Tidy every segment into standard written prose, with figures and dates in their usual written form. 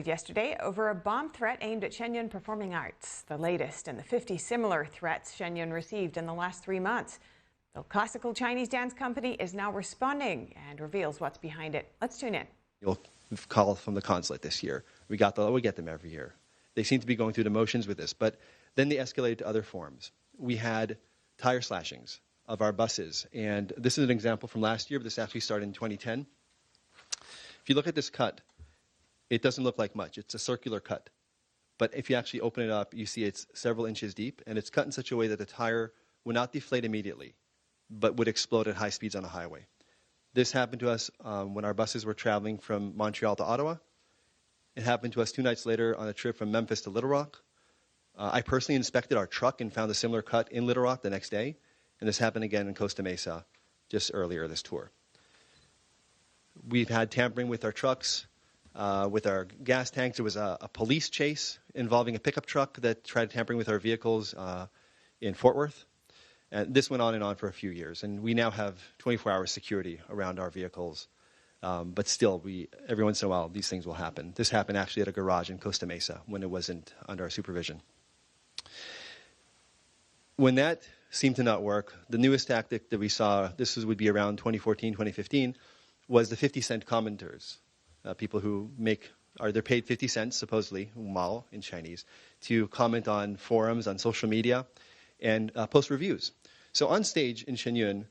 escalated yesterday over a bomb threat aimed at Shen Yun Performing Arts, the latest in the 50 similar threats Shen Yun received in the last 3 months. The classical Chinese dance company is now responding and reveals what's behind it. Let's tune in. You'll call from the consulate this year. We get them every year. They seem to be going through the motions with this, but then they escalated to other forms. We had tire slashings of our buses, and this is an example from last year, but this actually started in 2010. If you look at this cut, it doesn't look like much. It's a circular cut. But if you actually open it up, you see it's several inches deep, and it's cut in such a way that the tire would not deflate immediately, but would explode at high speeds on a highway. This happened to us when our buses were traveling from Montreal to Ottawa. It happened to us 2 nights later on a trip from Memphis to Little Rock. I personally inspected our truck and found a similar cut in Little Rock the next day, and this happened again in Costa Mesa just earlier this tour. We've had tampering with our trucks, with our gas tanks. There was a police chase involving a pickup truck that tried tampering with our vehicles in Fort Worth. And this went on and on for a few years. And we now have 24-hour security around our vehicles. But still, every once in a while, these things will happen. This happened actually at a garage in Costa Mesa when it wasn't under our supervision. When that seemed to not work, the newest tactic that we saw, would be around 2014, 2015, was the 50-cent commenters. People who they're paid 50 cents, supposedly, mao in Chinese, to comment on forums, on social media, and post reviews. So on stage in Shen Yun,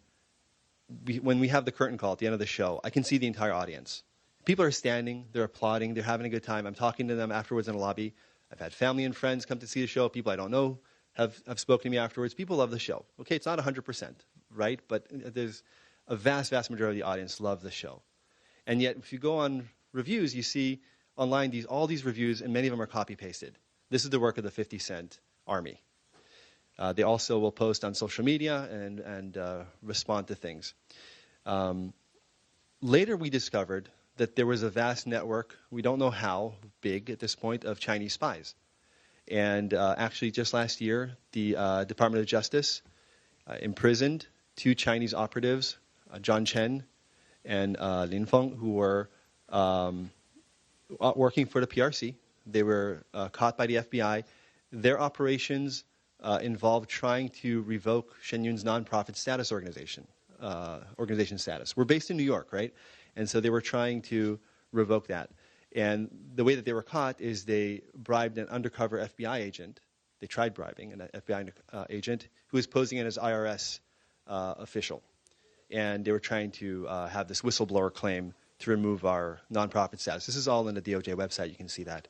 when we have the curtain call at the end of the show, I can see the entire audience. People are standing, they're applauding, they're having a good time. I'm talking to them afterwards in the lobby. I've had family and friends come to see the show. People I don't know have spoken to me afterwards. People love the show. Okay, it's not 100%, right? But there's a vast, vast majority of the audience love the show. And yet, if you go on reviews, you see online all these reviews, and many of them are copy-pasted. This is the work of the 50-cent army. They also will post on social media and respond to things. Later, we discovered that there was a vast network, we don't know how big at this point, of Chinese spies. And actually, just last year, the Department of Justice imprisoned 2 Chinese operatives, John Chen and Lin Feng, who were working for the PRC. They were caught by the FBI. Their operations involved trying to revoke Shen Yun's nonprofit status organization status. We're based in New York, right? And so they were trying to revoke that. And the way that they were caught is they bribed an undercover FBI agent. They tried bribing an FBI agent who was posing as IRS official. And they were trying to have this whistleblower claim to remove our nonprofit status. This is all in the DOJ website. You can see that.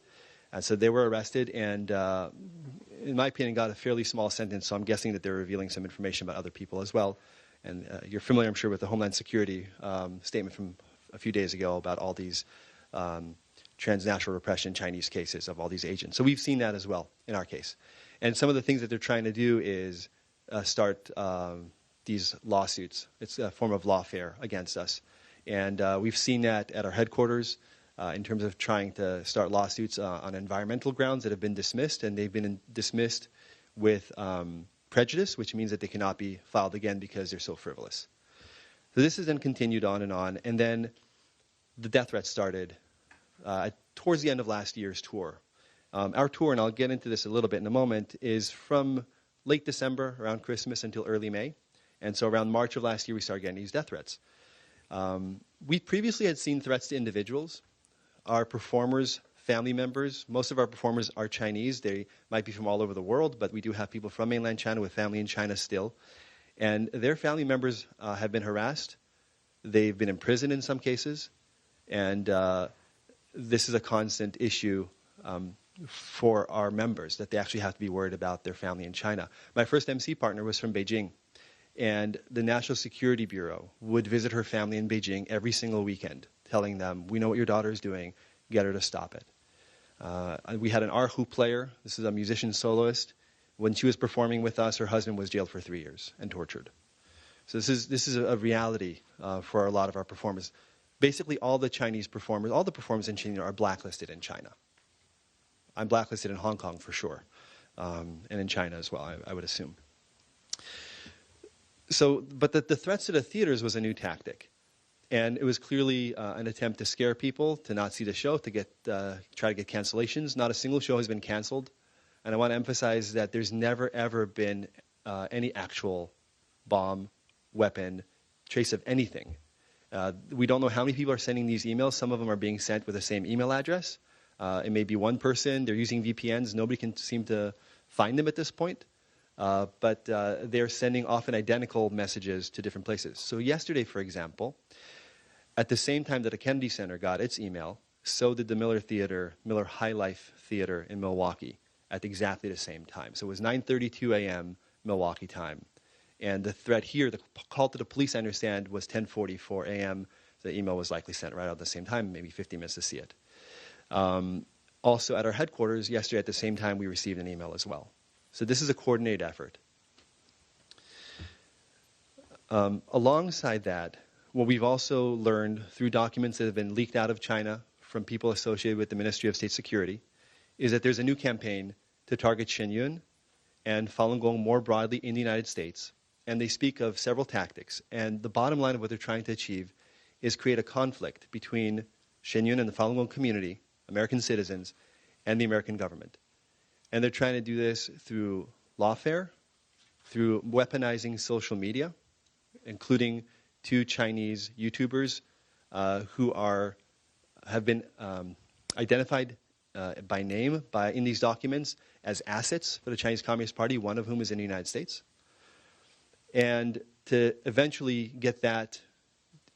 And so they were arrested and, in my opinion, got a fairly small sentence. So I'm guessing that they're revealing some information about other people as well. And you're familiar, I'm sure, with the Homeland Security statement from a few days ago about all these transnational repression Chinese cases of all these agents. So we've seen that as well in our case. And some of the things that they're trying to do is start these lawsuits. It's a form of lawfare against us. And we've seen that at our headquarters in terms of trying to start lawsuits on environmental grounds that have been dismissed, and they've been dismissed with prejudice, which means that they cannot be filed again because they're so frivolous. So this has then continued on, and then the death threats started towards the end of last year's tour. Our tour, and I'll get into this a little bit in a moment, is from late December, around Christmas, until early May. And so around March of last year, we started getting these death threats. We previously had seen threats to individuals. Our performers, family members, most of our performers are Chinese. They might be from all over the world, but we do have people from mainland China with family in China still. And their family members have been harassed. They've been imprisoned in some cases. And this is a constant issue for our members, that they actually have to be worried about their family in China. My first MC partner was from Beijing. And the National Security Bureau would visit her family in Beijing every single weekend, telling them, we know what your daughter is doing, get her to stop it. We had an erhu player. This is a musician soloist. When she was performing with us, her husband was jailed for 3 years and tortured. So this is a reality for a lot of our performers. Basically, all the Chinese performers, all the performers in China are blacklisted in China. I'm blacklisted in Hong Kong for sure, and in China as well, I would assume. So, but the threats to the theaters was a new tactic. And it was clearly an attempt to scare people, to not see the show, to try to get cancellations. Not a single show has been canceled. And I want to emphasize that there's never, ever been any actual bomb, weapon, trace of anything. We don't know how many people are sending these emails. Some of them are being sent with the same email address. It may be one person. They're using VPNs. Nobody can seem to find them at this point. But they're sending often identical messages to different places. So yesterday, for example, at the same time that the Kennedy Center got its email, so did the Miller High Life Theater in Milwaukee at exactly the same time. So it was 9:32 a.m. Milwaukee time. And the threat here, the call to the police, I understand, was 10:44 a.m. The email was likely sent right at the same time, maybe 50 minutes to see it. Also at our headquarters, yesterday at the same time, we received an email as well. So this is a coordinated effort. Alongside that, what we've also learned through documents that have been leaked out of China from people associated with the Ministry of State Security is that there's a new campaign to target Shen Yun and Falun Gong more broadly in the United States. And they speak of several tactics. And the bottom line of what they're trying to achieve is create a conflict between Shen Yun and the Falun Gong community, American citizens, and the American government. And they're trying to do this through lawfare, through weaponizing social media, including 2 Chinese YouTubers who have been identified by name in these documents as assets for the Chinese Communist Party, one of whom is in the United States. And to eventually get that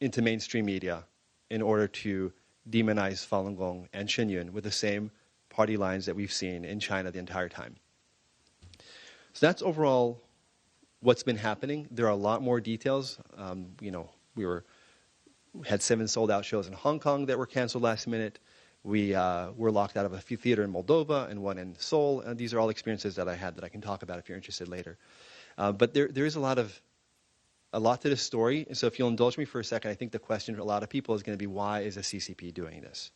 into mainstream media in order to demonize Falun Gong and Shen Yun with the same party lines that we've seen in China the entire time. So that's overall what's been happening. There are a lot more details. We had 7 sold-out shows in Hong Kong that were canceled last minute. We were locked out of a theater in Moldova and one in Seoul. And these are all experiences that I had that I can talk about if you're interested later. But there is a lot to this story. So if you'll indulge me for a second, I think the question for a lot of people is going to be, why is the CCP doing this,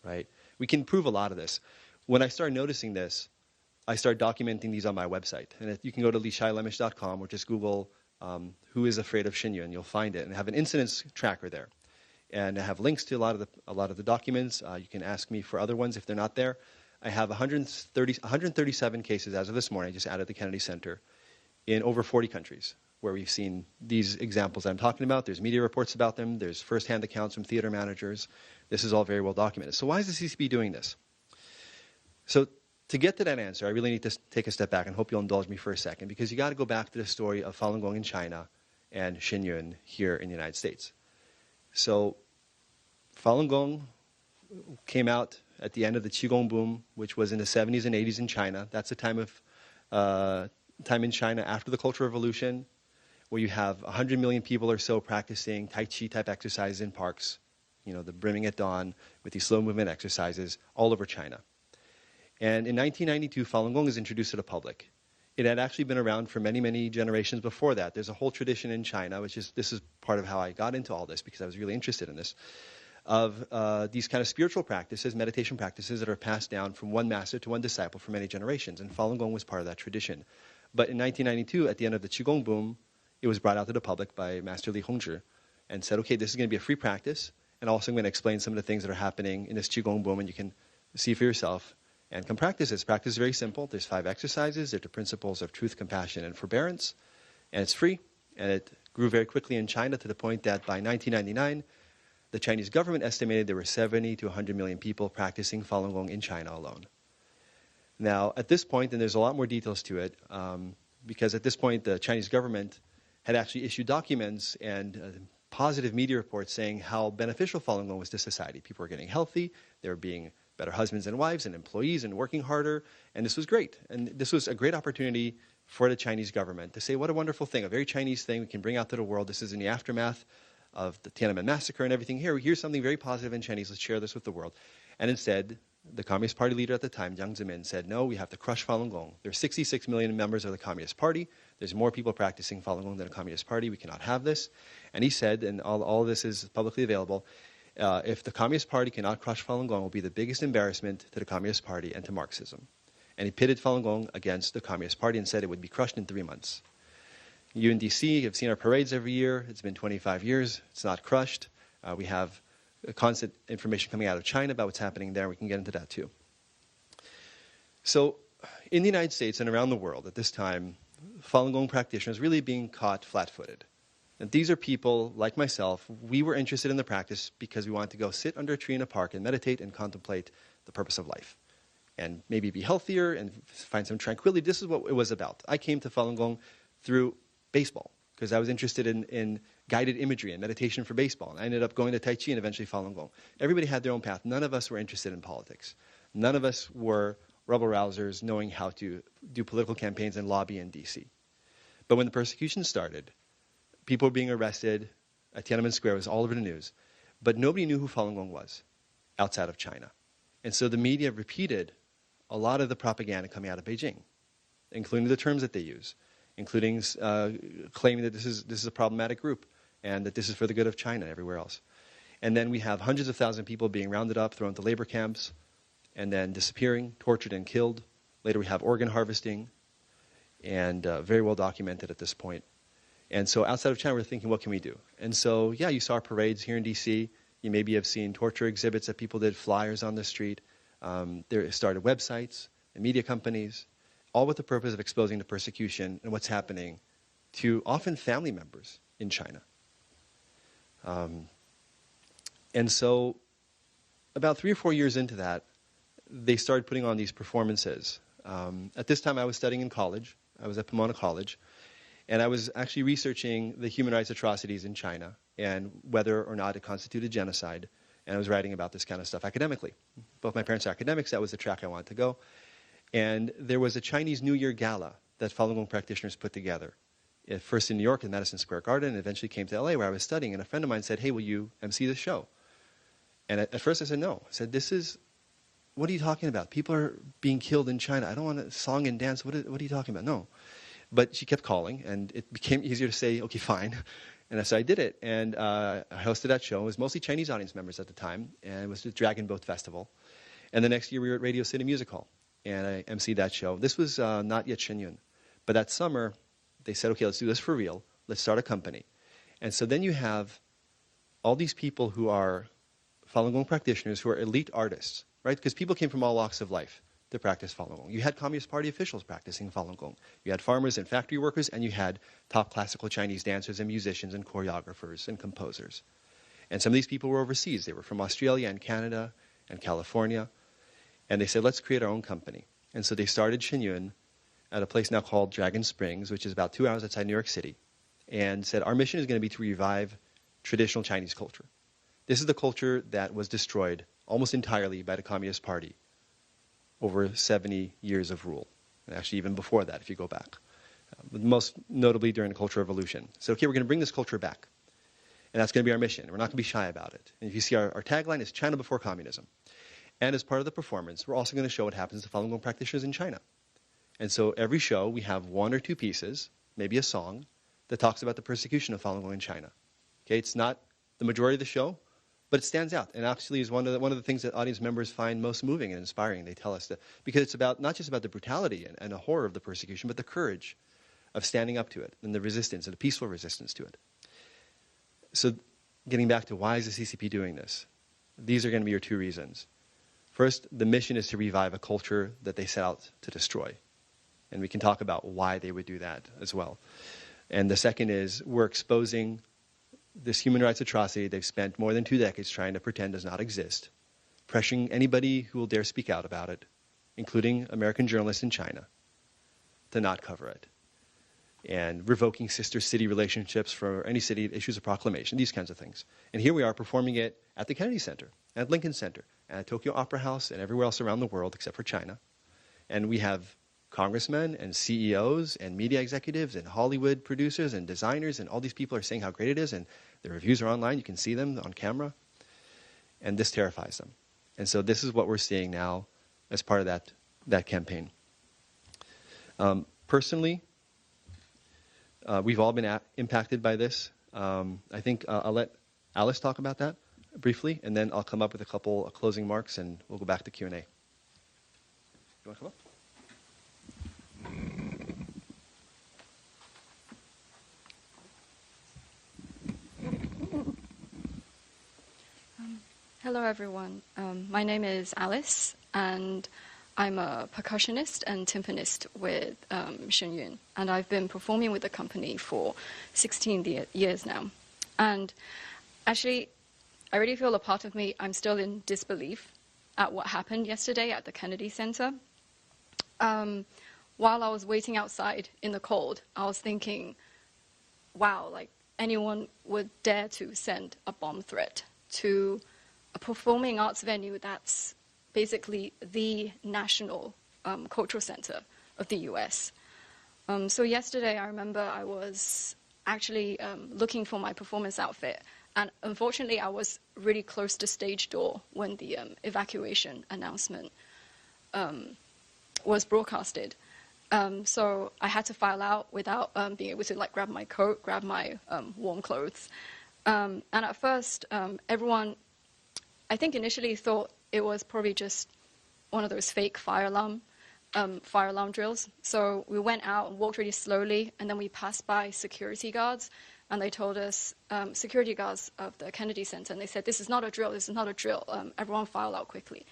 right? We can prove a lot of this. When I started noticing this, I started documenting these on my website. And you can go to lishailemish.com or just Google who is afraid of Shen Yun. You'll find it and have an incidents tracker there. And I have links to a lot of the documents. You can ask me for other ones if they're not there. I have 137 cases as of this morning. I just added the Kennedy Center in over 40 countries where we've seen these examples I'm talking about. There's media reports about them. There's firsthand accounts from theater managers. This is all very well documented. So why is the CCP doing this? So to get to that answer, I really need to take a step back and hope you'll indulge me for a second, because you got to go back to the story of Falun Gong in China and Shen Yun here in the United States. So Falun Gong came out at the end of the Qigong boom, which was in the 70s and 80s in China. That's the time in China after the Cultural Revolution, where you have 100 million people or so practicing Tai Chi type exercises in parks, the brimming at dawn with these slow movement exercises all over China. And in 1992, Falun Gong is introduced to the public. It had actually been around for many, many generations before that. There's a whole tradition in China, this is part of how I got into all this, because I was really interested in this, of these kind of spiritual practices, meditation practices that are passed down from one master to one disciple for many generations. And Falun Gong was part of that tradition. But in 1992, at the end of the Qigong boom, it was brought out to the public by Master Li Hongzhi and said, okay, this is going to be a free practice, and also I'm going to explain some of the things that are happening in this Qigong boom, and you can see for yourself and can practice this. Practice is very simple. There's 5 exercises. They're the principles of truth, compassion, and forbearance. And it's free. And it grew very quickly in China to the point that by 1999, the Chinese government estimated there were 70 to 100 million people practicing Falun Gong in China alone. Now, at this point, and there's a lot more details to it, because at this point, the Chinese government had actually issued documents and positive media reports saying how beneficial Falun Gong was to society. People were getting healthy. They were being better husbands and wives and employees and working harder. And this was great. And this was a great opportunity for the Chinese government to say, what a wonderful thing, a very Chinese thing we can bring out to the world. This is in the aftermath of the Tiananmen massacre and everything. Here's something very positive in Chinese. Let's share this with the world. And instead, the Communist Party leader at the time, Jiang Zemin, said, no, we have to crush Falun Gong. There are 66 million members of the Communist Party. There's more people practicing Falun Gong than the Communist Party. We cannot have this. And he said, and all of this is publicly available, if the Communist Party cannot crush Falun Gong, it will be the biggest embarrassment to the Communist Party and to Marxism. And he pitted Falun Gong against the Communist Party and said it would be crushed in 3 months. You in D.C. have seen our parades every year. It's been 25 years. It's not crushed. We have constant information coming out of China about what's happening there. We can get into that too. So in the United States and around the world at this time, Falun Gong practitioners really being caught flat-footed. And these are people like myself. We were interested in the practice because we wanted to go sit under a tree in a park and meditate and contemplate the purpose of life and maybe be healthier and find some tranquility. This is what it was about. I came to Falun Gong through baseball because I was interested in guided imagery and meditation for baseball. And I ended up going to Tai Chi and eventually Falun Gong. Everybody had their own path. None of us were interested in politics. None of us were rebel-rousers knowing how to do political campaigns and lobby in D.C. But when the persecution started, people were being arrested at Tiananmen Square. It was all over the news. But nobody knew who Falun Gong was outside of China. And so the media repeated a lot of the propaganda coming out of Beijing, including the terms that they use, including claiming that this is a problematic group and that this is for the good of China and everywhere else. And then we have hundreds of thousands of people being rounded up, thrown to labor camps, and then disappearing, tortured, and killed. Later we have organ harvesting, and very well documented at this point. And so outside of China, we're thinking, what can we do? And so, yeah, you saw parades here in D.C. You maybe have seen torture exhibits that people did, flyers on the street. There started websites and media companies, all with the purpose of exposing the persecution and what's happening to often family members in China. And so about 3 or 4 years into that, they started putting on these performances. At this time, I was studying in college. I was at Pomona College. And I was actually researching the human rights atrocities in China and whether or not it constituted genocide. And I was writing about this kind of stuff academically. Both my parents are academics. That was the track I wanted to go. And there was a Chinese New Year gala that Falun Gong practitioners put together. First in New York in Madison Square Garden, and eventually came to L.A. where I was studying. And a friend of mine said, hey, will you MC this show? And at first I said no. I said, what are you talking about? People are being killed in China. I don't want to song and dance. What are you talking about? No. But she kept calling, and it became easier to say, okay, fine. And so I did it, and I hosted that show. It was mostly Chinese audience members at the time, and it was the Dragon Boat Festival. And the next year we were at Radio City Music Hall, and I emceed that show. This was not yet Shen Yun. But that summer, they said, okay, let's do this for real. Let's start a company. And so then you have all these people who are Falun Gong practitioners who are elite artists, right? Because people came from all walks of life to practice Falun Gong. You had Communist Party officials practicing Falun Gong. You had farmers and factory workers, and you had top classical Chinese dancers and musicians and choreographers and composers. And some of these people were overseas. They were from Australia and Canada and California. And they said, let's create our own company. And so they started Shen Yun at a place now called Dragon Springs, which is about 2 hours outside New York City, and said, our mission is going to be to revive traditional Chinese culture. This is the culture that was destroyed almost entirely by the Communist Party over 70 years of rule, and actually even before that, if you go back, most notably during the Cultural Revolution. So, okay, we're going to bring this culture back, and that's going to be our mission. We're not going to be shy about it. And if you see our tagline is China before communism. And as part of the performance, we're also going to show what happens to Falun Gong practitioners in China. And so every show, we have 1 or 2 pieces, maybe a song, that talks about the persecution of Falun Gong in China. Okay, it's not the majority of the show, but it stands out, and actually is one of the things that audience members find most moving and inspiring. They tell us that because it's about not just about the brutality and the horror of the persecution, but the courage of standing up to it and the resistance and the peaceful resistance to it. So, getting back to why is the CCP doing this? These are going to be your 2 reasons. First, the mission is to revive a culture that they set out to destroy, and we can talk about why they would do that as well. And the second is we're exposing this human rights atrocity they've spent more than 2 decades trying to pretend does not exist, pressuring anybody who will dare speak out about it, including American journalists in China, to not cover it, and revoking sister city relationships for any city that issues a proclamation, these kinds of things. And here we are performing it at the Kennedy Center, at Lincoln Center, at Tokyo Opera House, and everywhere else around the world except for China. And we have congressmen and CEOs and media executives and Hollywood producers and designers, and all these people are saying how great it is, and the reviews are online. You can see them on camera. And this terrifies them. And so this is what we're seeing now as part of that campaign. Personally, we've all been impacted by this. I think I'll let Alice talk about that briefly, and then I'll come up with a couple of closing marks, and we'll go back to Q&A. You want to come up? Hello, everyone. My name is Alice, and I'm a percussionist and timpanist with Shen Yun, and I've been performing with the company for 16 years now. And actually, I really feel a part of me, I'm still in disbelief at what happened yesterday at the Kennedy Center. While I was waiting outside in the cold, I was thinking, wow, like anyone would dare to send a bomb threat to a performing arts venue that's basically the national cultural center of the US. So yesterday, I remember I was actually looking for my performance outfit, and unfortunately, I was really close to stage door when the evacuation announcement was broadcasted. So I had to file out without being able to like grab my coat, grab my warm clothes. And at first, everyone, I think initially thought it was probably just one of those fake fire alarm drills. So we went out and walked really slowly, and then we passed by security guards, and they told us, security guards of the Kennedy Center, and they said, this is not a drill, this is not a drill, everyone file out quickly.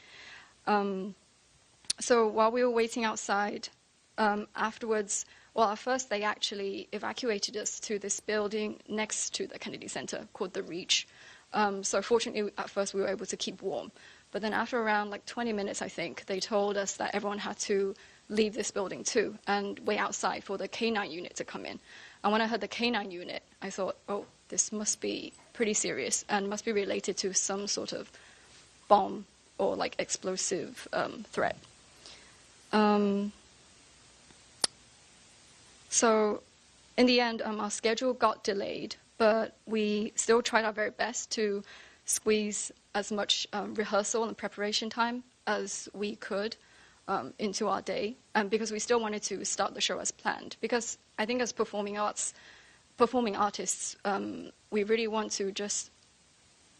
So while we were waiting outside, afterwards, well, at first they actually evacuated us to this building next to the Kennedy Center called the Reach. So fortunately, at first we were able to keep warm. But then after around like 20 minutes, I think, they told us that everyone had to leave this building too and wait outside for the K9 unit to come in. And when I heard the K9 unit, I thought, oh, this must be pretty serious and must be related to some sort of bomb or like explosive threat. So in the end, our schedule got delayed, but we still tried our very best to squeeze as much rehearsal and preparation time as we could into our day, and because we still wanted to start the show as planned. Because I think as performing artists, we really want to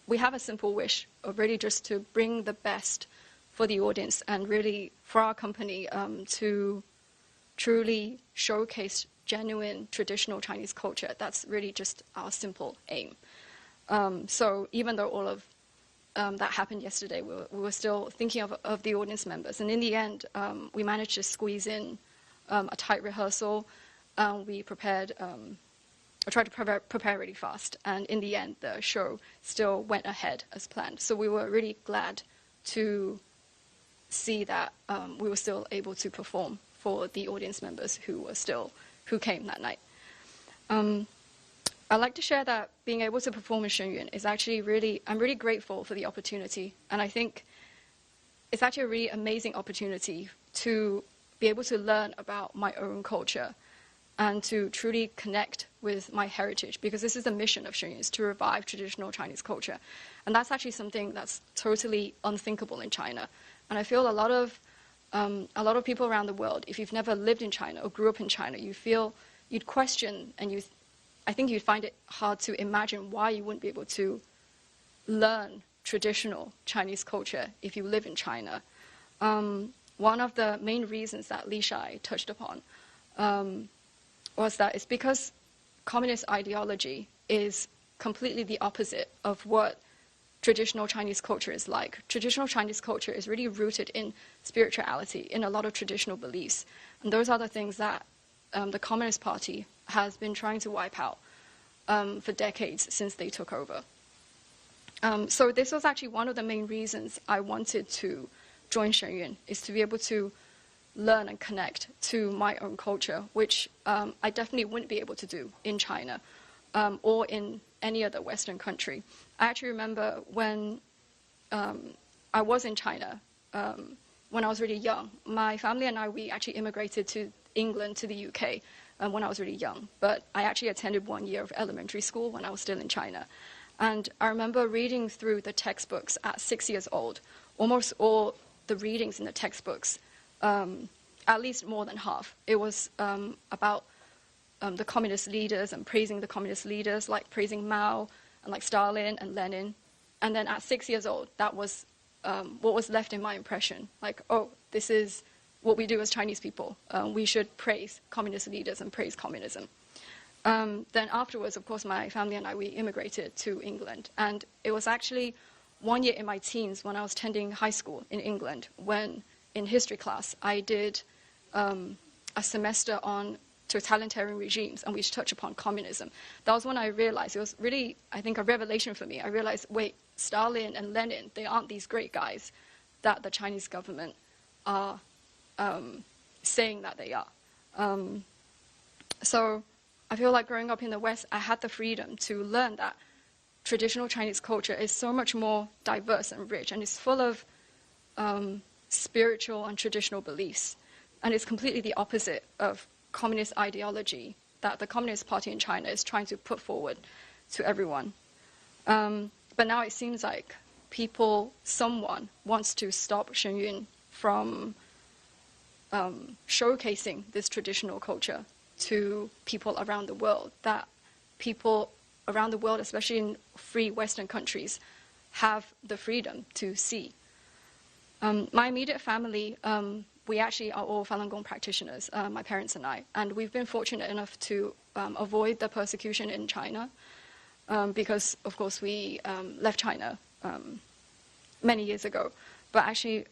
we have a simple wish of really just to bring the best for the audience and really for our company to truly showcase genuine traditional Chinese culture. That's really just our simple aim. So even though all of that happened yesterday, we were still thinking of the audience members. And in the end, we managed to squeeze in a tight rehearsal. We prepared, I tried to prepare really fast. And in the end, the show still went ahead as planned. So we were really glad to see that we were still able to perform for the audience members who came that night. I'd like to share that being able to perform in Shen Yun is actually I'm really grateful for the opportunity. And I think it's actually a really amazing opportunity to be able to learn about my own culture and to truly connect with my heritage, because this is the mission of Shen Yun, is to revive traditional Chinese culture. And that's actually something that's totally unthinkable in China. And I feel a lot of people around the world, if you've never lived in China or grew up in China, you'd question and I think you'd find it hard to imagine why you wouldn't be able to learn traditional Chinese culture if you live in China. One of the main reasons that Li Shai touched upon was that it's because communist ideology is completely the opposite of what traditional Chinese culture is like. Traditional Chinese culture is really rooted in spirituality, in a lot of traditional beliefs. And those are the things that the Communist Party has been trying to wipe out for decades since they took over. So this was actually one of the main reasons I wanted to join Shen Yun, is to be able to learn and connect to my own culture, which I definitely wouldn't be able to do in China or in any other Western country. I actually remember when I was in China, when I was really young, my family and I, we actually immigrated to England, to the UK, when I was really young. But I actually attended 1 year of elementary school when I was still in China. And I remember reading through the textbooks at 6 years old. Almost all the readings in the textbooks, at least more than half, it was about the communist leaders and praising the communist leaders, like praising Mao and like Stalin and Lenin. And then at 6 years old, that was what was left in my impression. Like, oh, this is what we do as Chinese people. We should praise communist leaders and praise communism. Then afterwards, of course, my family and I, we immigrated to England. And it was actually one year in my teens, when I was attending high school in England, when in history class I did a semester on totalitarian regimes, and we touched upon communism. That was when I realized, it was really, I think, a revelation for me. I realized, wait, Stalin and Lenin, they aren't these great guys that the Chinese government are saying that they are. So I feel like growing up in the West, I had the freedom to learn that traditional Chinese culture is so much more diverse and rich, and it's full of spiritual and traditional beliefs. And it's completely the opposite of communist ideology that the Communist Party in China is trying to put forward to everyone. But now it seems like someone wants to stop Shen Yun from showcasing this traditional culture to people around the world, that people around the world, especially in free Western countries, have the freedom to see. My immediate family, we actually are all Falun Gong practitioners, my parents and I, and we've been fortunate enough to avoid the persecution in China because, of course, we left China many years ago. But actually,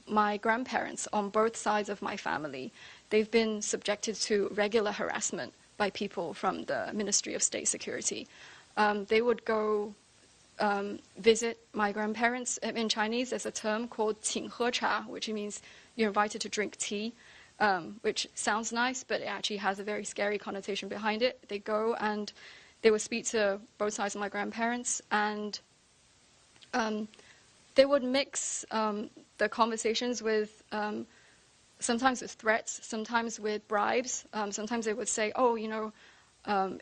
my grandparents on both sides of my family, they've been subjected to regular harassment by people from the Ministry of State Security. They would go visit my grandparents. In Chinese, there's a term called 请喝茶, which means you're invited to drink tea, which sounds nice, but it actually has a very scary connotation behind it. They go and they would speak to both sides of my grandparents, and they would mix the conversations with sometimes with threats, sometimes with bribes. Sometimes they would say, "Oh, you know,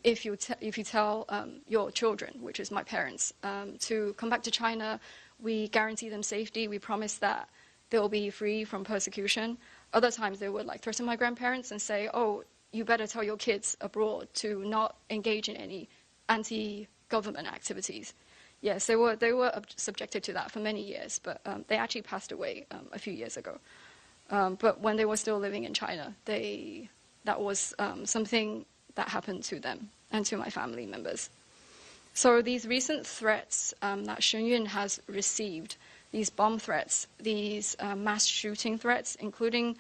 if you tell your children, which is my parents, to come back to China, we guarantee them safety. We promise that they will be free from persecution." Other times they would like threaten my grandparents and say, "Oh, you better tell your kids abroad to not engage in any anti-government activities." Yes, they were subjected to that for many years, but they actually passed away a few years ago. But when they were still living in China, that was something that happened to them and to my family members. So these recent threats that Shen Yun has received, these bomb threats, these mass shooting threats, including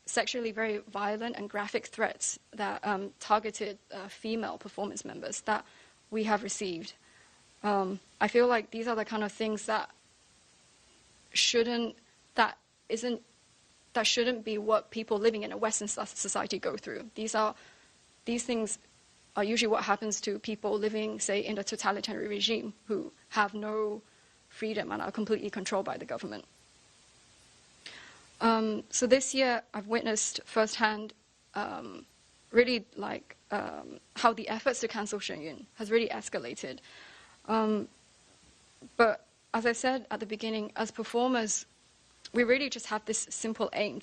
sexually very violent and graphic threats that targeted female performance members that we have received. I feel like these are the kind of things that shouldn't be what people living in a Western society go through. These things are usually what happens to people living, say, in a totalitarian regime who have no freedom and are completely controlled by the government. So this year, I've witnessed firsthand really like how the efforts to cancel Shen Yun has really escalated. But as I said at the beginning, as performers, we really just have this simple aim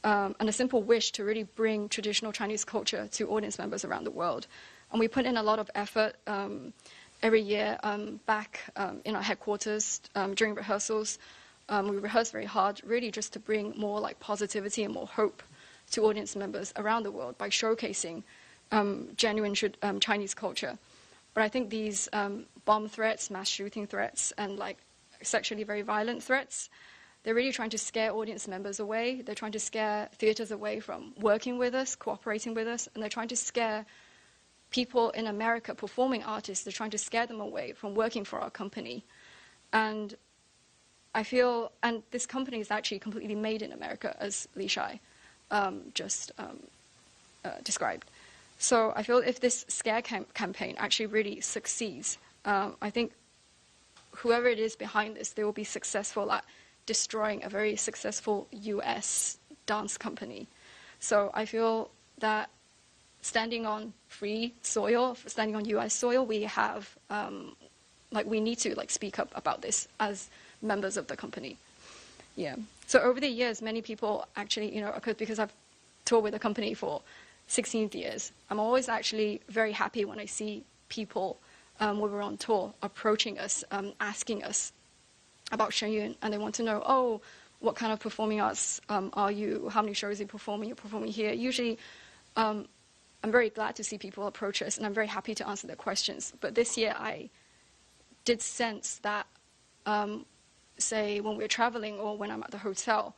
and a simple wish to really bring traditional Chinese culture to audience members around the world. And we put in a lot of effort every year back in our headquarters during rehearsals. We rehearse very hard, really just to bring more like positivity and more hope to audience members around the world by showcasing genuine Chinese culture. But I think these bomb threats, mass shooting threats, and like sexually very violent threats, they're really trying to scare audience members away. They're trying to scare theaters away from working with us, cooperating with us, and they're trying to scare people in America, performing artists, they're trying to scare them away from working for our company. And I feel, and this company is actually completely made in America, as Li Shai just described. So I feel if this scare campaign actually really succeeds, I think whoever it is behind this, they will be successful at destroying a very successful US dance company. So I feel that standing on free soil, standing on US soil, we have, we need to speak up about this as members of the company. Yeah. So over the years, many people actually, because I've toured with the company for 16 years, I'm always actually very happy when I see people when we're on tour approaching us, asking us about Shen Yun, and they want to know, oh, what kind of performing arts are you? How many shows are you performing? You're performing here. Usually, I'm very glad to see people approach us, and I'm very happy to answer their questions. But this year, I did sense that, say, when we're traveling or when I'm at the hotel,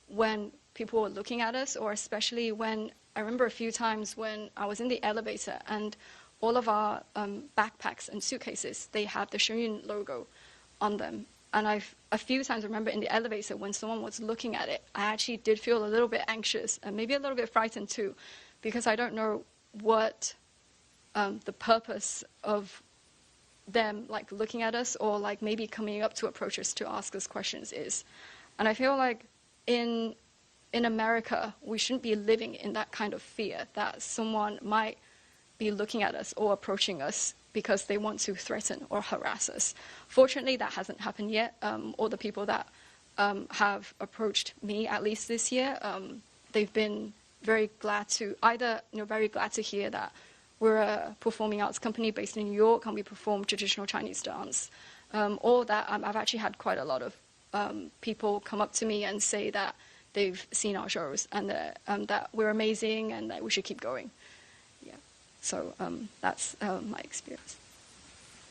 when people were looking at us, or especially when, I remember a few times when I was in the elevator and all of our backpacks and suitcases, they have the Shen Yun logo on them. And a few times remember in the elevator when someone was looking at it, I actually did feel a little bit anxious and maybe a little bit frightened too, because I don't know what the purpose of them like looking at us or like maybe coming up to approach us to ask us questions is. And I feel like in America, we shouldn't be living in that kind of fear that someone might be looking at us or approaching us because they want to threaten or harass us. Fortunately, that hasn't happened yet. All the people that have approached me, at least this year, they've been very glad to very glad to hear that we're a performing arts company based in New York and we perform traditional Chinese dance. Or that I've actually had quite a lot of people come up to me and say that they've seen our shows and that we're amazing and that we should keep going. Yeah, so that's my experience.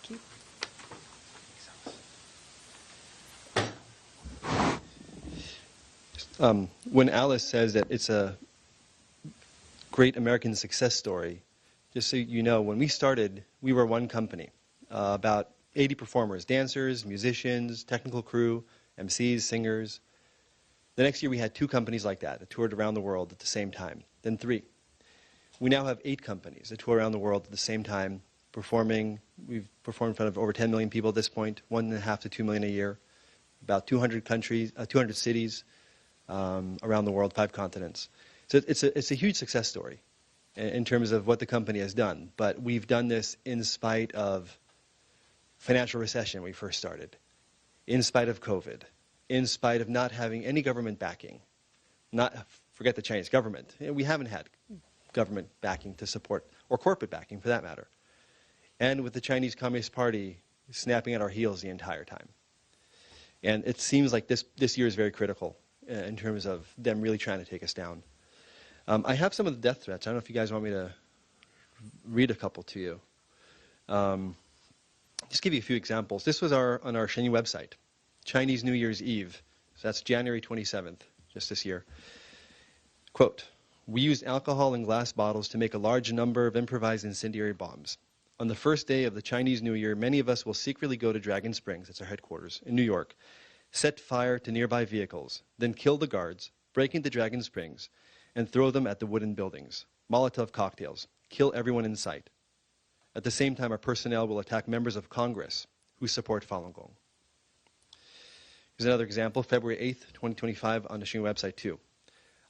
Thank you. When Alice says that it's a great American success story, just so you know, when we started, we were one company, about 80 performers, dancers, musicians, technical crew, MCs, singers. The next year we had 2 companies like that that toured around the world at the same time, then 3. We now have 8 companies that tour around the world at the same time, performing. We've performed in front of over 10 million people at this point, 1.5 to 2 million a year, about 200 countries, 200 cities around the world, 5 continents. So it's a huge success story in terms of what the company has done. But we've done this in spite of financial recession when we first started, in spite of COVID, in spite of not having any government backing. Forget the Chinese government. We haven't had government backing to support, or corporate backing for that matter. And with the Chinese Communist Party snapping at our heels the entire time. And it seems like this year is very critical in terms of them really trying to take us down. I have some of the death threats. I don't know if you guys want me to read a couple to you. Just give you a few examples. This was on our Shen Yun website, Chinese New Year's Eve. So that's January 27th, just this year. Quote, "We used alcohol and glass bottles to make a large number of improvised incendiary bombs. On the first day of the Chinese New Year, many of us will secretly go to Dragon Springs, that's our headquarters, in New York, set fire to nearby vehicles, then kill the guards, break into Dragon Springs, and throw them at the wooden buildings. Molotov cocktails. Kill everyone in sight. At the same time, our personnel will attack members of Congress who support Falun Gong." Here's another example, February 8th, 2025, on the Shen Yun website too.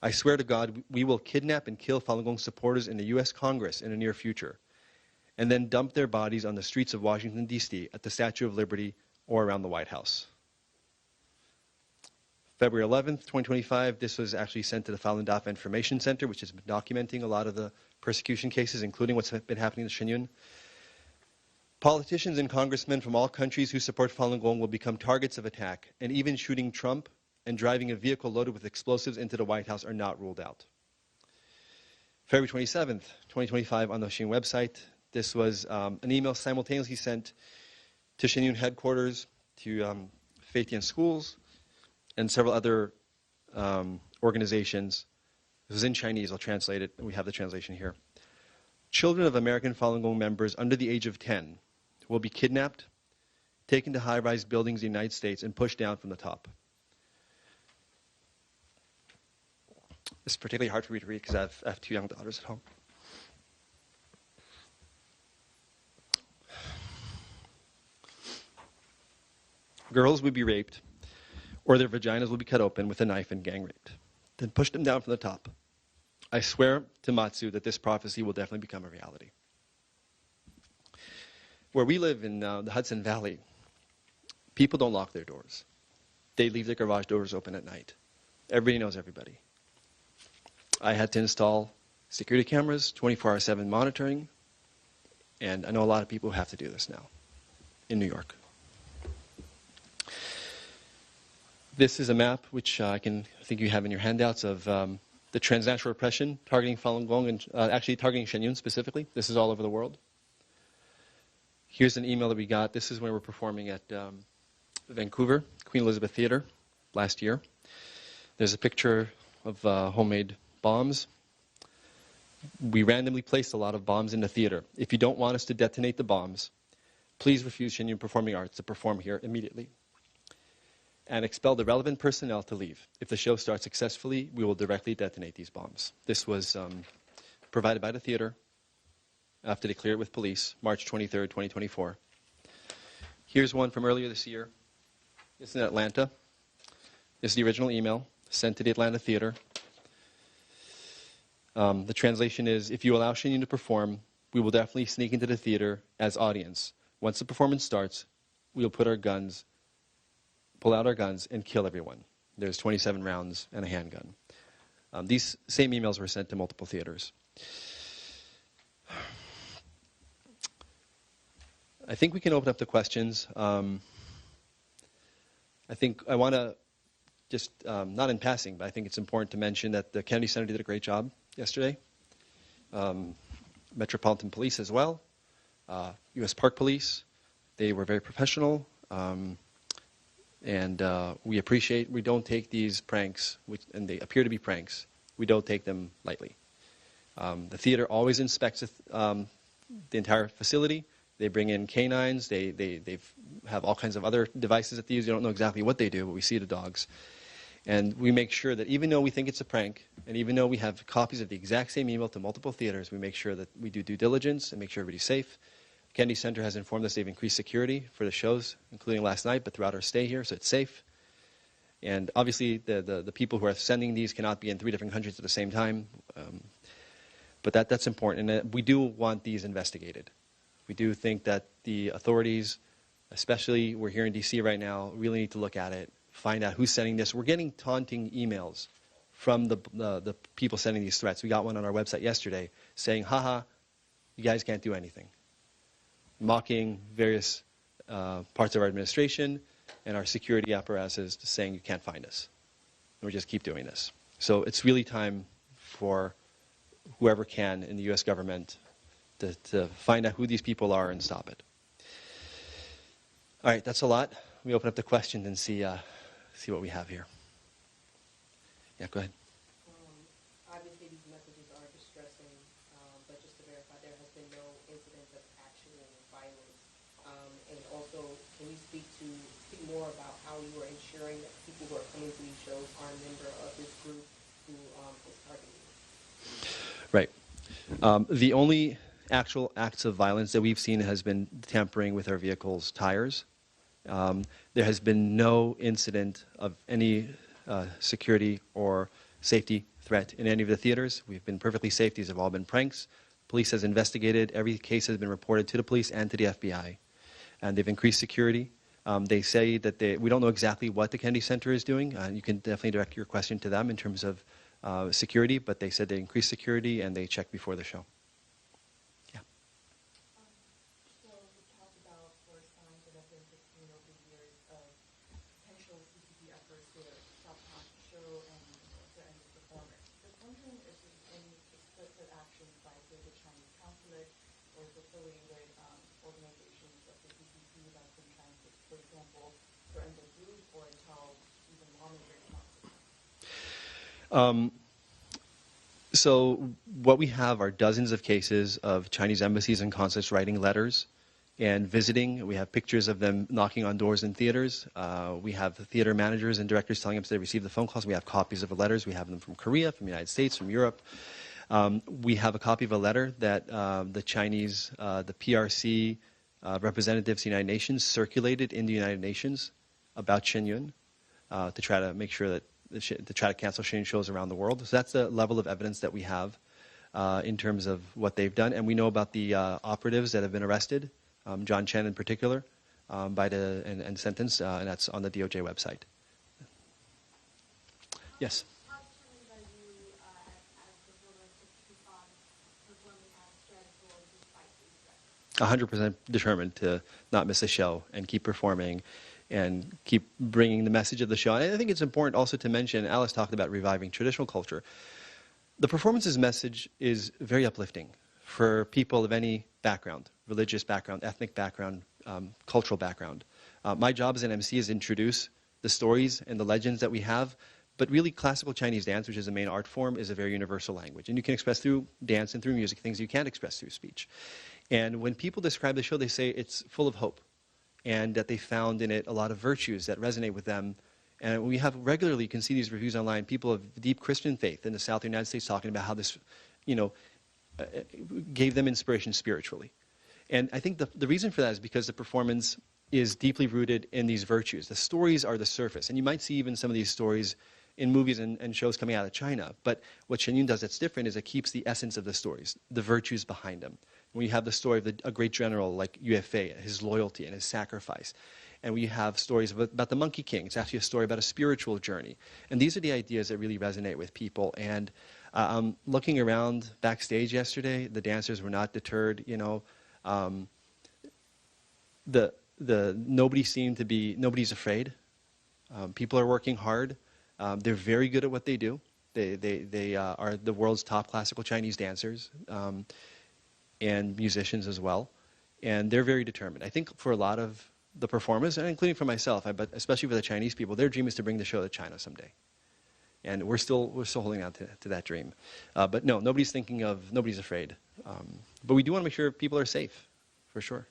"I swear to God, we will kidnap and kill Falun Gong supporters in the U.S. Congress in the near future, and then dump their bodies on the streets of Washington, D.C., at the Statue of Liberty or around the White House." February 11th, 2025, this was actually sent to the Falun Dafa Information Center, which has been documenting a lot of the persecution cases, including what's been happening to Shen Yun. "Politicians and congressmen from all countries who support Falun Gong will become targets of attack, and even shooting Trump and driving a vehicle loaded with explosives into the White House are not ruled out." February 27th, 2025, on the Shen Yun website, this was an email simultaneously sent to Shen Yun headquarters, to Faith Yen schools, and several other organizations. This is in Chinese. I'll translate it. We have the translation here. "Children of American Falun Gong members under the age of 10 will be kidnapped, taken to high-rise buildings in the United States, and pushed down from the top." This is particularly hard for me to read because I have 2 young daughters at home. "Girls will be raped, or their vaginas will be cut open with a knife and gang raped, then push them down from the top. I swear to Matsu that this prophecy will definitely become a reality." Where we live in the Hudson Valley, people don't lock their doors. They leave their garage doors open at night. Everybody knows everybody. I had to install security cameras, 24/7 monitoring, and I know a lot of people who have to do this now in New York. This is a map which I think you have in your handouts of the transnational repression targeting Falun Gong and actually targeting Shen Yun specifically. This is all over the world. Here's an email that we got. This is when we're performing at Vancouver, Queen Elizabeth Theatre last year. There's a picture of homemade bombs. We randomly placed a lot of bombs in the theater. If you don't want us to detonate the bombs, please refuse Shen Yun Performing Arts to perform here immediately and expel the relevant personnel to leave. If the show starts successfully, we will directly detonate these bombs. This was provided by the theater after they cleared it with police, March 23rd, 2024. Here's one from earlier this year. This is in Atlanta. This is the original email sent to the Atlanta Theater. The translation is, if you allow Shen Yun to perform, we will definitely sneak into the theater as audience. Once the performance starts, we will pull out our guns, and kill everyone. There's 27 rounds and a handgun. These same emails were sent to multiple theaters. I think we can open up the questions. I think I want to just, not in passing, but I think it's important to mention that the Kennedy Center did a great job yesterday. Metropolitan Police as well. U.S. Park Police. They were very professional. And we don't take these pranks, and they appear to be pranks, we don't take them lightly. The theater always inspects the entire facility. They bring in canines. They have all kinds of other devices that they use. You don't know exactly what they do, but we see the dogs. And we make sure that even though we think it's a prank, and even though we have copies of the exact same email to multiple theaters, we make sure that we do due diligence and make sure everybody's safe. Kennedy Center has informed us they've increased security for the shows, including last night, but throughout our stay here, so it's safe. And obviously, the people who are sending these cannot be in 3 different countries at the same time. But that's important, and we do want these investigated. We do think that the authorities, especially we're here in D.C. right now, really need to look at it, find out who's sending this. We're getting taunting emails from the people sending these threats. We got one on our website yesterday saying, haha, you guys can't do anything. Mocking various parts of our administration and our security apparatuses, saying you can't find us. And we just keep doing this. So it's really time for whoever can in the U.S. government to find out who these people are and stop it. All right, that's a lot. Let me open up the questions and see what we have here. Yeah, go ahead. Obviously, these messages are distressing, but just to verify, there has been no incident of actual violence. And also, can you speak more about how you are ensuring that people who are coming to these shows are a member of this group who is targeting you? Right. The only actual acts of violence that we've seen has been tampering with our vehicles' tires. There has been no incident of any security or safety threat in any of the theaters. We've been perfectly safe. These have all been pranks. Police has investigated. Every case has been reported to the police and to the FBI. And they've increased security. They say that we don't know exactly what the Kennedy Center is doing. You can definitely direct your question to them in terms of security, but they said they increased security and they checked before the show. Yeah. So we talked about for signs that have been seen over the years of potential CCP efforts to sabotage the show and threaten the performers. Just wondering if there's any explicit actions by, say, the Chinese consulate or affiliated organizations of the CCP that's been trying to, for example, threaten the group or tell even lawmakers not to. So what we have are dozens of cases of Chinese embassies and consulates writing letters and visiting. We have pictures of them knocking on doors in theaters. We have the theater managers and directors telling us they received the phone calls. We have copies of the letters. We have them from Korea, from the United States, from Europe. We have a copy of a letter that the Chinese, the PRC representatives of the United Nations circulated in the United Nations about Shen Yun to try to make sure that to try to cancel Shen Yun shows around the world. So that's the level of evidence that we have in terms of what they've done. And we know about the operatives that have been arrested, John Chen in particular, and sentenced, and that's on the DOJ website. Yes? How determined are you as performers to keep on performing as dreadful despite these threats? 100% determined to not miss a show and keep performing and keep bringing the message of the show. And I think it's important also to mention, Alice talked about reviving traditional culture. The performance's message is very uplifting for people of any background, religious background, ethnic background, cultural background. My job as an MC is to introduce the stories and the legends that we have, but really classical Chinese dance, which is the main art form, is a very universal language. And you can express through dance and through music things you can't express through speech. And when people describe the show, they say it's full of hope and that they found in it a lot of virtues that resonate with them. And we have regularly, you can see these reviews online, people of deep Christian faith in the South of the United States talking about how this, gave them inspiration spiritually. And I think the reason for that is because the performance is deeply rooted in these virtues. The stories are the surface. And you might see even some of these stories in movies and shows coming out of China. But what Shen Yun does that's different is it keeps the essence of the stories, the virtues behind them. When you have the story of a great general like Yue Fei, his loyalty and his sacrifice. And we have stories about the Monkey King. It's actually a story about a spiritual journey. And these are the ideas that really resonate with people. And looking around backstage yesterday, the dancers were not deterred. Nobody's afraid. People are working hard. They're very good at what they do. They are the world's top classical Chinese dancers and musicians as well. And they're very determined. I think for a lot of the performers, and including for myself, but especially for the Chinese people, their dream is to bring the show to China someday. And we're still holding on to that dream. But no, nobody's afraid. But we do want to make sure people are safe, for sure.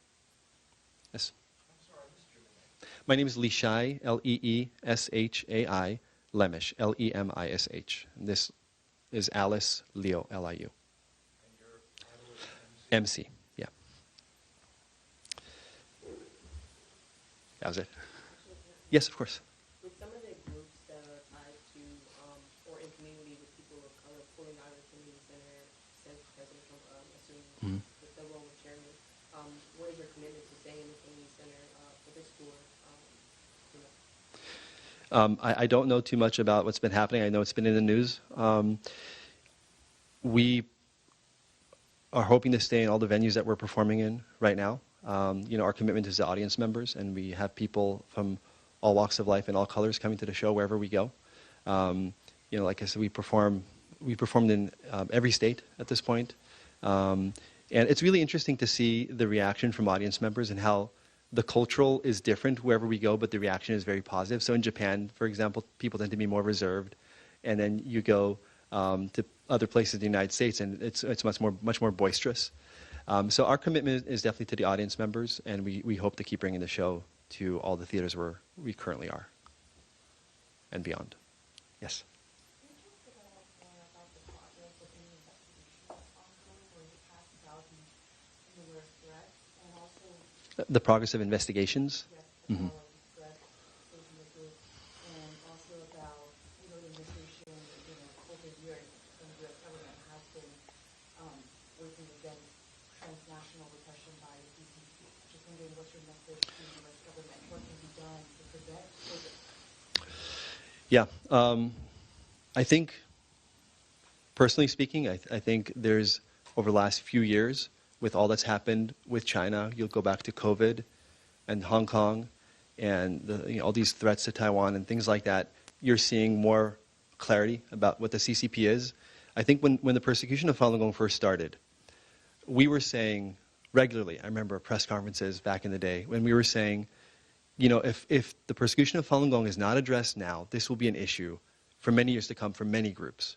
Yes? I'm sorry, I missed your name. My name is Leeshai, Leeshai, Lemish, Lemish. And this is Alice Liu, Liu. And your title is MC, yeah. That was it. Yes, of course. With some of the groups that are tied to or in community with people of color pulling out of the community center since President Trump assumed the role of chairman, what is your commitment to staying in the community center for this tour? I don't know too much about what's been happening. I know it's been in the news. We are hoping to stay in all the venues that we're performing in right now. Our commitment is to audience members, and we have people from all walks of life and all colors coming to the show wherever we go. Like I said, we performed in every state at this point. And it's really interesting to see the reaction from audience members and how the cultural is different wherever we go, but the reaction is very positive. So in Japan, for example, people tend to be more reserved. And then you go to other places in the United States, and it's much more boisterous. So our commitment is definitely to the audience members, and we hope to keep bringing the show to all the theaters where we currently are and beyond. Yes? Can you talk about the progress of any investigation that's ongoing or the past about the numerous threats and also The progress of investigations? threats facing the group and also about the administration, over the years the U.S. government has been working against transnational repression by the CCP. Just wondering what's your message to the U.S. government? What can be done to prevent COVID? Yeah. I think, personally speaking, I think there's, over the last few years, with all that's happened with China, you'll go back to COVID and Hong Kong and all these threats to Taiwan and things like that, you're seeing more clarity about what the CCP is. I think when the persecution of Falun Gong first started, we were saying regularly, I remember press conferences back in the day, when we were saying, if the persecution of Falun Gong is not addressed now, this will be an issue for many years to come for many groups.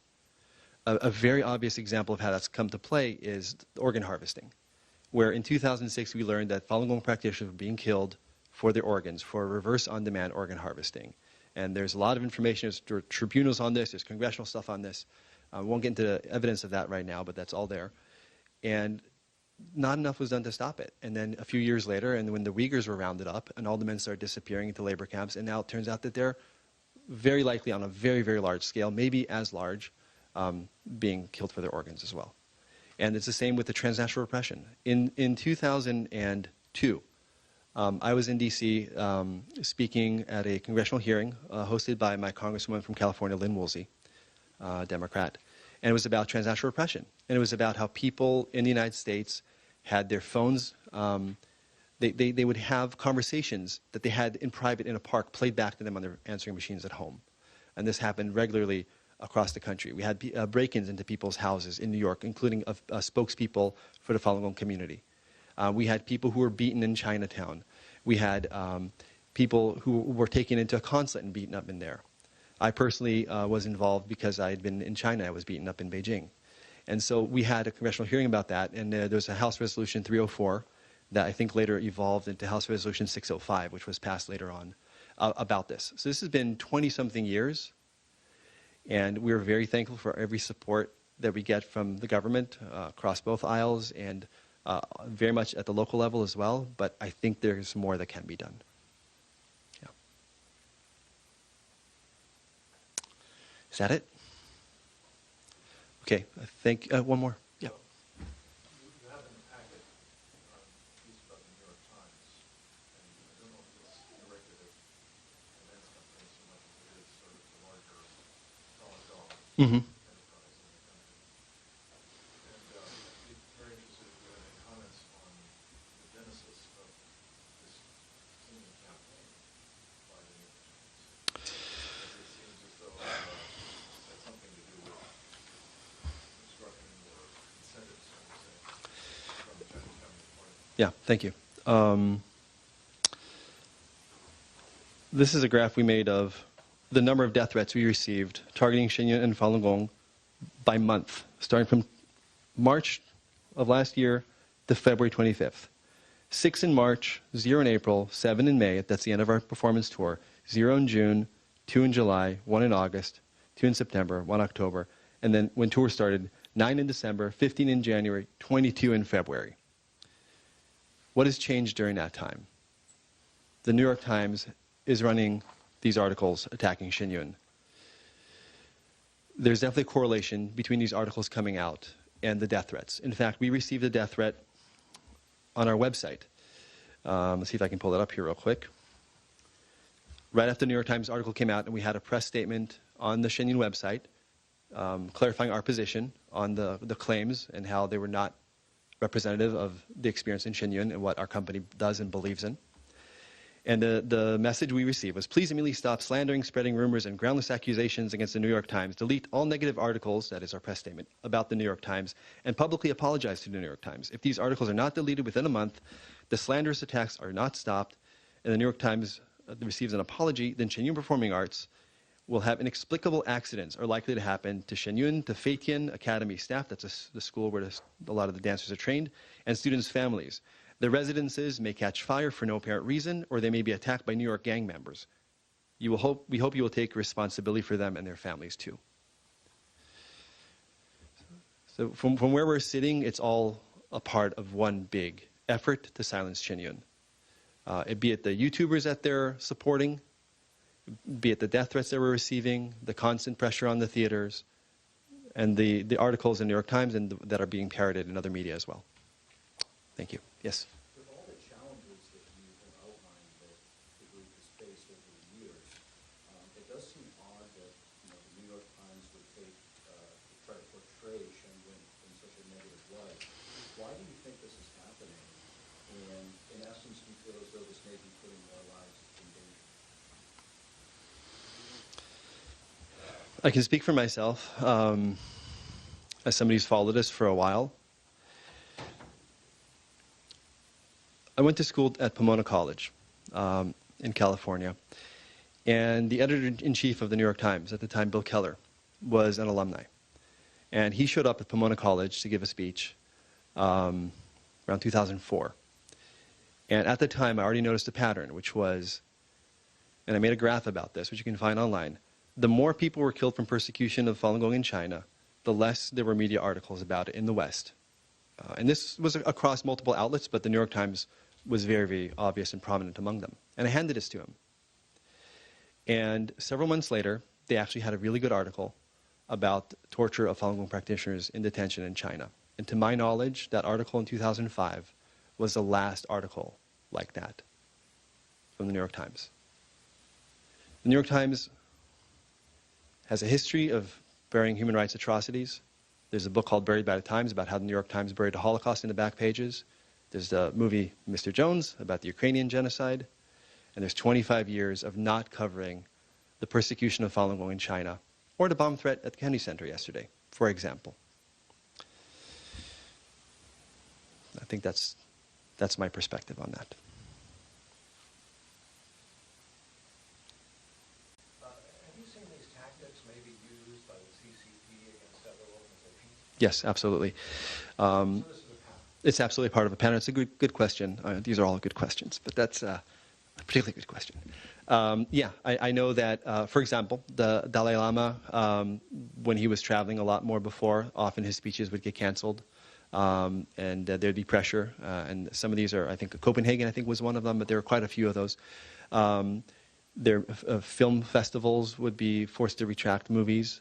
A very obvious example of how that's come to play is organ harvesting, where in 2006 we learned that Falun Gong practitioners were being killed for their organs, for reverse on-demand organ harvesting. And there's a lot of information, there's tribunals on this, there's congressional stuff on this. We won't get into the evidence of that right now, but that's all there. And not enough was done to stop it. And then a few years later, and when the Uyghurs were rounded up, and all the men started disappearing into labor camps, and now it turns out that they're very likely on a very, very large scale, maybe as large, being killed for their organs as well. And it's the same with the transnational repression. In 2002, I was in D.C. Speaking at a congressional hearing hosted by my congresswoman from California, Lynn Woolsey, Democrat. And it was about transnational repression. And it was about how people in the United States had their phones, they would have conversations that they had in private in a park played back to them on their answering machines at home. And this happened regularly across the country. We had break-ins into people's houses in New York, including spokespeople for the Falun Gong community. We had people who were beaten in Chinatown. We had people who were taken into a consulate and beaten up in there. I personally was involved because I had been in China. I was beaten up in Beijing. And so we had a congressional hearing about that, and there was a House Resolution 304 that I think later evolved into House Resolution 605, which was passed later on, about this. So this has been 20-something years, and we're very thankful for every support that we get from the government across both aisles and very much at the local level as well, but I think there's more that can be done. Yeah. Is that it? Okay, I think one more. Yeah. You have in the packet a piece about the New York Times, and I don't know if it's directed at events companies so much as it is sort of the larger Falun Gong Mm-hmm. enterprise in the country. And I'd be very interested if you had any comments on the genesis of this seeming campaign by the New York Times. It seems as though it had something to do with obstruction or incentives, I would say, from the Chinese Communist Party. Yeah, thank you. This is a graph we made of the number of death threats we received targeting Shen Yun and Falun Gong by month, starting from March of last year to February 25th. 6 in March, 0 in April, 7 in May, that's the end of our performance tour, 0 in June, 2 in July, 1 in August, 2 in September, 1 October, and then when tour started, 9 in December, 15 in January, 22 in February. What has changed during that time? The New York Times is running these articles attacking Shen Yun. There's definitely a correlation between these articles coming out and the death threats. In fact, we received a death threat on our website. Let's see if I can pull that up here real quick. Right after the New York Times article came out, and we had a press statement on the Shen Yun website clarifying our position on the claims and how they were not representative of the experience in Shen Yun and what our company does and believes in. And the message we received was, please immediately stop slandering, spreading rumors, and groundless accusations against the New York Times. Delete all negative articles, that is our press statement, about the New York Times, and publicly apologize to the New York Times. If these articles are not deleted within a month, the slanderous attacks are not stopped, and the New York Times receives an apology, then Shen Yun Performing Arts will have inexplicable accidents are likely to happen to Shen Yun, to Fei Tian Academy staff, that's the school where a lot of the dancers are trained, and students' families. Their residences may catch fire for no apparent reason, or they may be attacked by New York gang members. We hope you will take responsibility for them and their families too. So from where we're sitting, it's all a part of one big effort to silence Shen Yun. Be it the YouTubers that they're supporting, be it the death threats that we're receiving, the constant pressure on the theaters, and the articles in the New York Times and that are being parroted in other media as well. Thank you. Yes? With all the challenges that you have outlined that the group has faced over the years, it does seem odd that the New York Times would try to portray Shen Yun in such a negative light. Why do you think this is happening? And in essence, do you feel as though this may be putting their lives in danger? I can speak for myself. As somebody who's followed us for a while, I went to school at Pomona College in California, and the editor-in-chief of the New York Times at the time, Bill Keller, was an alumni. And he showed up at Pomona College to give a speech around 2004. And at the time, I already noticed a pattern, which was, and I made a graph about this, which you can find online, the more people were killed from persecution of Falun Gong in China, the less there were media articles about it in the West. And this was across multiple outlets, but the New York Times was very, very obvious and prominent among them. And I handed this to him. And several months later, they actually had a really good article about torture of Falun Gong practitioners in detention in China. And to my knowledge, that article in 2005 was the last article like that from the New York Times. The New York Times has a history of burying human rights atrocities. There's a book called Buried by the Times about how the New York Times buried the Holocaust in the back pages. There's the movie Mr. Jones about the Ukrainian genocide. And there's 25 years of not covering the persecution of Falun Gong in China or the bomb threat at the Kennedy Center yesterday, for example. I think that's my perspective on that. Have you seen these tactics maybe used by the CCP against other organizations? Yes, absolutely. So this is a pattern. It's absolutely part of a pattern. It's a good question. These are all good questions, but that's a particularly good question. Yeah, I know that, for example, the Dalai Lama, when he was traveling a lot more before, often his speeches would get canceled, and there'd be pressure. And some of these are, I think, Copenhagen, I think, was one of them, but there were quite a few of those. Film festivals would be forced to retract movies.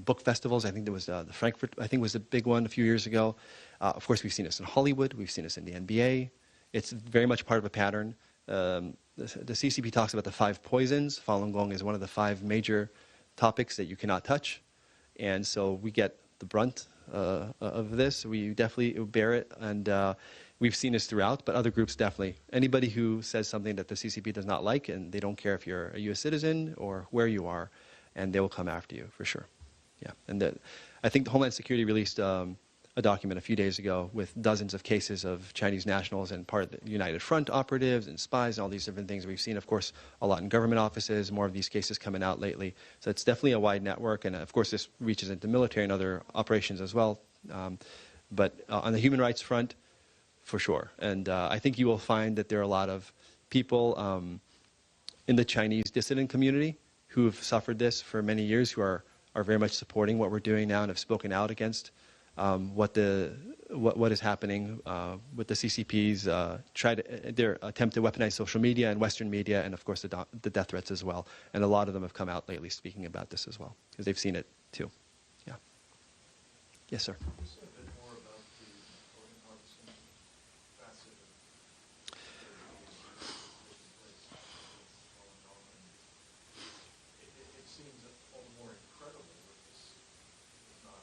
Book festivals, I think there was the Frankfurt, I think was a big one a few years ago. Of course, we've seen this in Hollywood. We've seen this in the NBA. It's very much part of a pattern. The CCP talks about the 5 poisons. Falun Gong is one of the 5 major topics that you cannot touch. And so we get the brunt of this. We definitely bear it. And we've seen this throughout, but other groups definitely. Anybody who says something that the CCP does not like, and they don't care if you're a U.S. citizen or where you are, and they will come after you for sure. Yeah. And I think the Homeland Security released a document a few days ago with dozens of cases of Chinese nationals and part of the United Front operatives and spies and all these different things. We've seen, of course, a lot in government offices, more of these cases coming out lately. So it's definitely a wide network, and of course this reaches into military and other operations as well. But on the human rights front, for sure. And I think you will find that there are a lot of people in the Chinese dissident community who have suffered this for many years, who are very much supporting what we're doing now and have spoken out against what is happening with the CCP's their attempt to weaponize social media and Western media, and of course the death threats as well. And a lot of them have come out lately speaking about this as well, because they've seen it too. Yeah. Yes, sir. Can you say a bit more about the organ harvesting facet of the Falun Gong? It seems all the more incredible that this is not a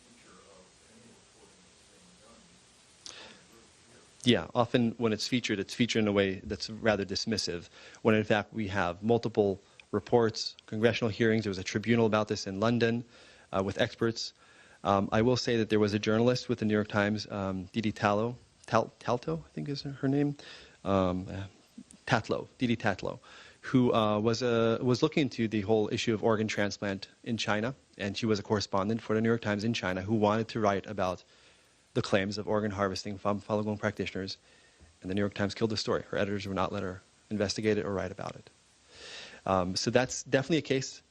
feature of any reporting that's being done on the group here. Yeah, often when it's featured in a way that's rather dismissive, when in fact we have multiple reports, congressional hearings. There was a tribunal about this in London with experts. I will say that there was a journalist with the New York Times, Didi Talto, I think is her name, Didi Tatlow, who was looking into the whole issue of organ transplant in China, and she was a correspondent for the New York Times in China who wanted to write about the claims of organ harvesting from Falun Gong practitioners, and the New York Times killed the story. Her editors would not let her investigate it or write about it. So that's definitely a case.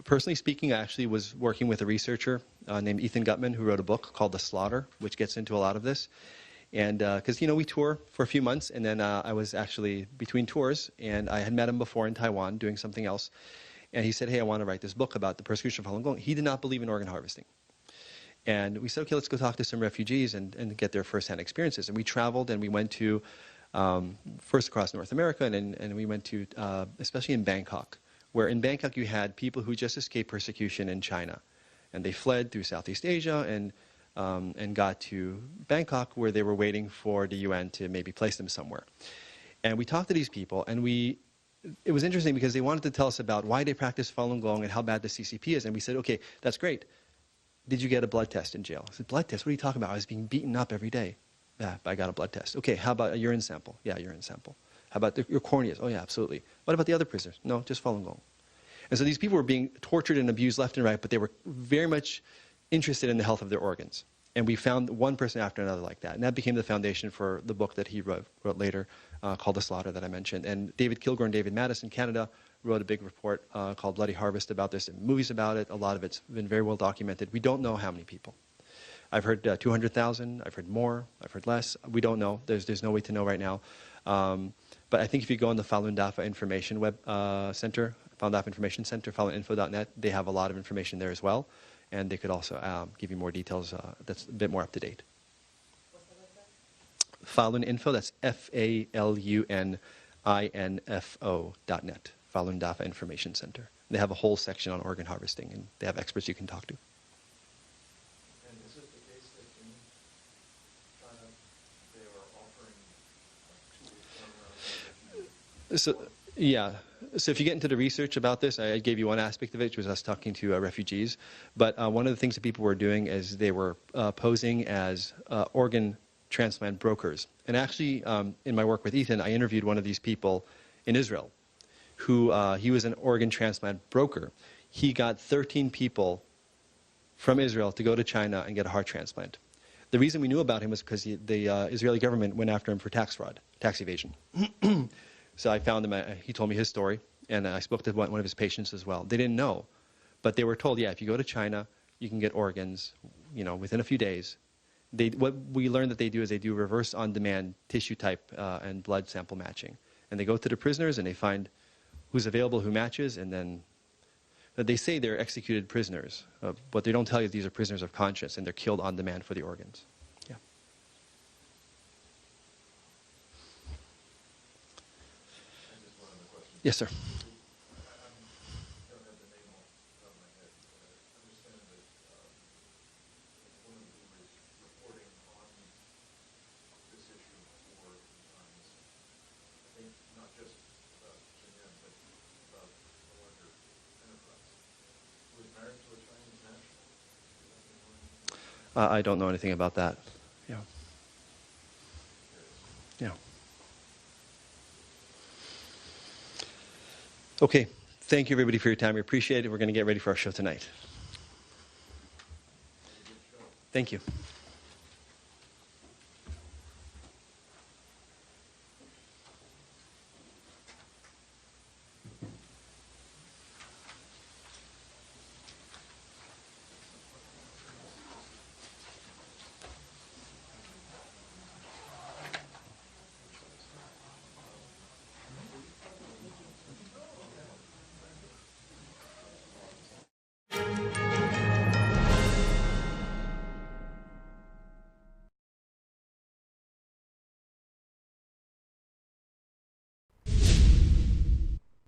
Personally speaking, I actually was working with a researcher named Ethan Gutman who wrote a book called The Slaughter, which gets into a lot of this. And because, we tour for a few months, and then I was actually between tours, and I had met him before in Taiwan doing something else. And he said, hey, I want to write this book about the persecution of Falun Gong. He did not believe in organ harvesting. And we said, okay, let's go talk to some refugees and get their firsthand experiences. And we traveled, and we went to, first across North America, and we went to, especially in Bangkok, where in Bangkok you had people who just escaped persecution in China. And they fled through Southeast Asia and got to Bangkok, where they were waiting for the UN to maybe place them somewhere. And we talked to these people, and it was interesting because they wanted to tell us about why they practice Falun Gong and how bad the CCP is. And we said, okay, that's great. Did you get a blood test in jail? I said, blood test? What are you talking about? I was being beaten up every day. Yeah, but I got a blood test. Okay, how about a urine sample? Yeah, urine sample. How about your corneas? Oh, yeah, absolutely. What about the other prisoners? No, just Falun Gong. And so these people were being tortured and abused left and right, but they were very much interested in the health of their organs. And we found one person after another like that. And that became the foundation for the book that he wrote later called The Slaughter that I mentioned. And David Kilgore and David Mattis in Canada wrote a big report called Bloody Harvest about this, and movies about it. A lot of it's been very well documented. We don't know how many people. I've heard 200,000. I've heard more. I've heard less. We don't know. There's no way to know right now. But I think if you go on the Falun Dafa Information Web Center, Falun Dafa Information Center, faluninfo.net, they have a lot of information there as well. And they could also give you more details that's a bit more up to date. What's the website? Falun Info, that's FALUNINFO.net, Falun Dafa Information Center. They have a whole section on organ harvesting, and they have experts you can talk to. And is it the case that in China they are offering 2 week turnaround? So, yeah, So if you get into the research about this, I gave you one aspect of it, which was us talking to refugees. But one of the things that people were doing is they were posing as organ transplant brokers. And actually, in my work with Ethan, I interviewed one of these people in Israel, who he was an organ transplant broker. He got 13 people from Israel to go to China and get a heart transplant. The reason we knew about him was because the Israeli government went after him for tax fraud, tax evasion. So I found him, he told me his story, and I spoke to one of his patients as well. They didn't know, but they were told, yeah, if you go to China, you can get organs, within a few days. What we learned that they do is they do reverse on-demand tissue type and blood sample matching. And they go to the prisoners and they find who's available, who matches, and then they say they're executed prisoners, but they don't tell you these are prisoners of conscience and they're killed on demand for the organs. Yeah. Just one other question. Yes, sir. I don't have the name off the top of my head, but I understand that one of who was reporting on this issue for the Times, I think not just about Shen Yun, but about a larger enterprise, who was married to a Chinese national. I don't know anything about that. Yeah. Yeah. Okay. Thank you, everybody, for your time. We appreciate it. We're going to get ready for our show tonight. Thank you.